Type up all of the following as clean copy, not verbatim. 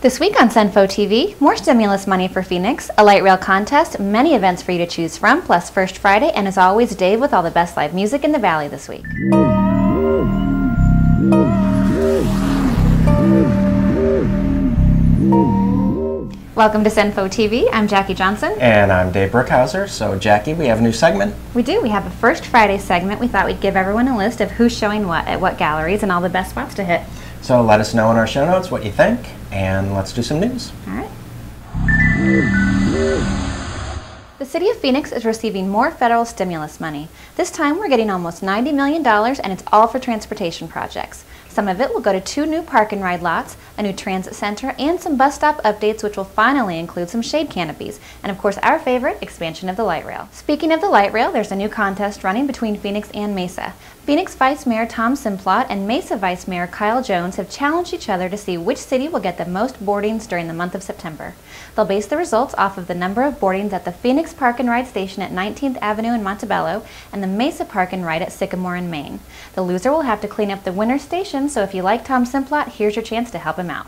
This week on Cptv, more stimulus money for Phoenix, a light rail contest, many events for you to choose from, plus First Friday, and as always, Dave with all the best live music in the Valley this week. Welcome to Cptv. I'm Jackie Johnson. And I'm Dave Brookhauser. So Jackie, we have a new segment. We do. We have a First Friday segment. We thought we'd give everyone a list of who's showing what at what galleries and all the best spots to hit. So let us know in our show notes what you think, and let's do some news. All right. The City of Phoenix is receiving more federal stimulus money. This time we're getting almost $90 million, and it's all for transportation projects. Some of it will go to 2 new park and ride lots, a new transit center, and some bus stop updates, which will finally include some shade canopies, and of course our favorite, expansion of the light rail. Speaking of the light rail, there's a new contest running between Phoenix and Mesa. Phoenix Vice Mayor Tom Simplot and Mesa Vice Mayor Kyle Jones have challenged each other to see which city will get the most boardings during the month of September. They'll base the results off of the number of boardings at the Phoenix Park and Ride station at 19th Avenue in Montebello and the Mesa Park and Ride at Sycamore in Maine. The loser will have to clean up the winner station, so if you like Tom Simplot, here's your chance to help him out.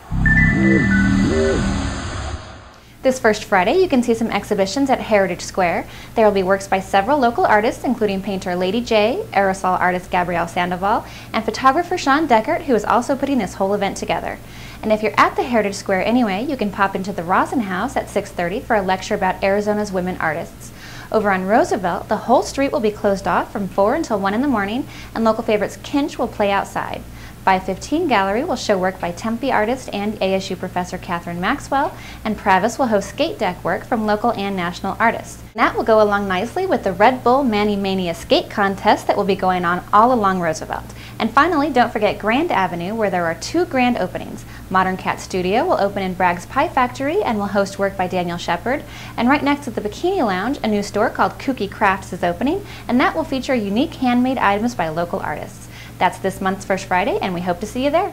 This First Friday, you can see some exhibitions at Heritage Square. There will be works by several local artists, including painter Lady J, aerosol artist Gabrielle Sandoval, and photographer Sean Deckert, who is also putting this whole event together. And if you're at the Heritage Square anyway, you can pop into the Rosin House at 6:30 for a lecture about Arizona's women artists. Over on Roosevelt, the whole street will be closed off from 4 until 1 in the morning, and local favorites Kinch will play outside. 515 Gallery will show work by Tempe artist and ASU professor Catherine Maxwell, and Pravis will host skate deck work from local and national artists. And that will go along nicely with the Red Bull Manny Mania skate contest that will be going on all along Roosevelt. And finally, don't forget Grand Avenue, where there are 2 grand openings. Modern Cat Studio will open in Bragg's Pie Factory and will host work by Daniel Shepard. And right next to the Bikini Lounge, a new store called Kooky Crafts is opening, and that will feature unique handmade items by local artists. That's this month's First Friday, and we hope to see you there.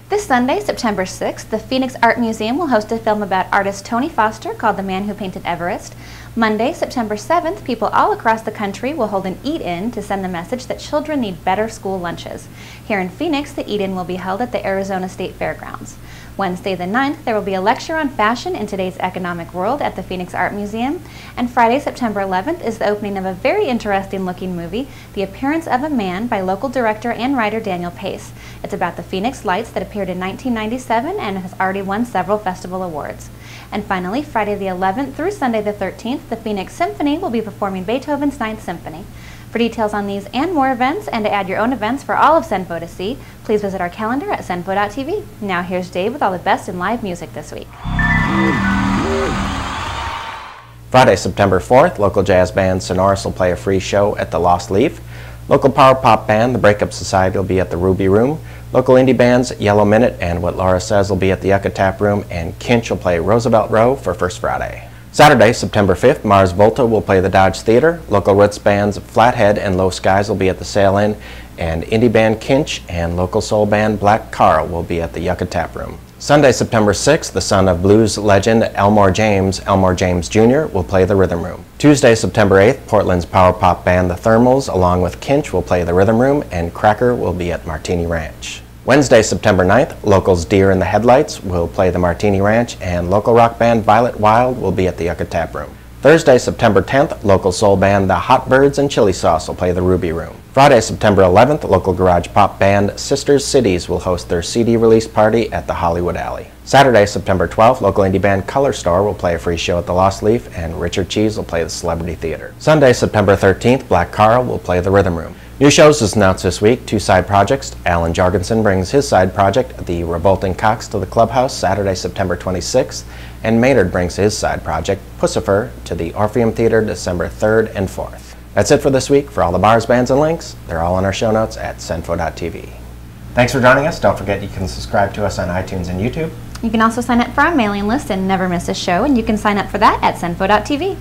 This Sunday, September 6th, the Phoenix Art Museum will host a film about artist Tony Foster called The Man Who Painted Everest. Monday, September 7th, people all across the country will hold an eat-in to send the message that children need better school lunches. Here in Phoenix, the eat-in will be held at the Arizona State Fairgrounds. Wednesday the 9th, there will be a lecture on fashion in today's economic world at the Phoenix Art Museum. And Friday, September 11th, is the opening of a very interesting looking movie, The Appearance of a Man, by local director and writer Daniel Pace. It's about the Phoenix Lights that appeared in 1997 and has already won several festival awards. And finally, Friday the 11th through Sunday the 13th, the Phoenix Symphony will be performing Beethoven's Ninth Symphony. For details on these and more events, and to add your own events for all of Cnfo to see, please visit our calendar at cnfo.tv. Now here's Dave with all the best in live music this week. Friday, September 4th, local jazz band Sonorous will play a free show at the Lost Leaf. Local power pop band The Breakup Society will be at the Ruby Room. Local indie bands Yellow Minute and What Laura Says will be at the Yucca Tap Room, and Kinch will play Roosevelt Row for First Friday. Saturday, September 5th, Mars Volta will play the Dodge Theater. Local roots bands Flathead and Low Skies will be at the Sail Inn, and indie band Kinch and local soul band Black Carl will be at the Yucca Tap Room. Sunday, September 6th, the son of blues legend Elmore James Jr. will play the Rhythm Room. Tuesday, September 8th, Portland's power pop band The Thermals along with Kinch will play the Rhythm Room, and Cracker will be at Martini Ranch. Wednesday, September 9th, locals Deer in the Headlights will play the Martini Ranch, and local rock band Violet Wild will be at the Yucca Tap Room. Thursday, September 10th, local soul band The Hot Birds and Chili Sauce will play the Ruby Room. Friday, September 11th, local garage pop band Sisters Cities will host their CD release party at the Hollywood Alley. Saturday, September 12th, local indie band Color Store will play a free show at the Lost Leaf, and Richard Cheese will play the Celebrity Theater. Sunday, September 13th, Black Carl will play the Rhythm Room. New shows is announced this week, 2 side projects. Alan Jorgensen brings his side project, The Revolting Cox, to the Clubhouse Saturday, September 26th, and Maynard brings his side project, Pussifer, to the Orpheum Theater December 3rd and 4th. That's it for this week. For all the bars, bands, and links, they're all in our show notes at cnfo.tv. Thanks for joining us. Don't forget you can subscribe to us on iTunes and YouTube. You can also sign up for our mailing list and never miss a show, and you can sign up for that at cnfo.tv.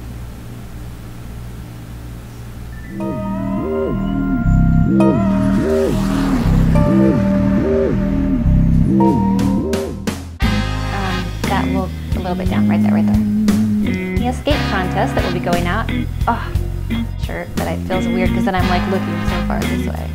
That will a little bit down, right there, right there. The escape contest that will be going out. Oh, sure, but it feels weird because then I'm like looking so far this way.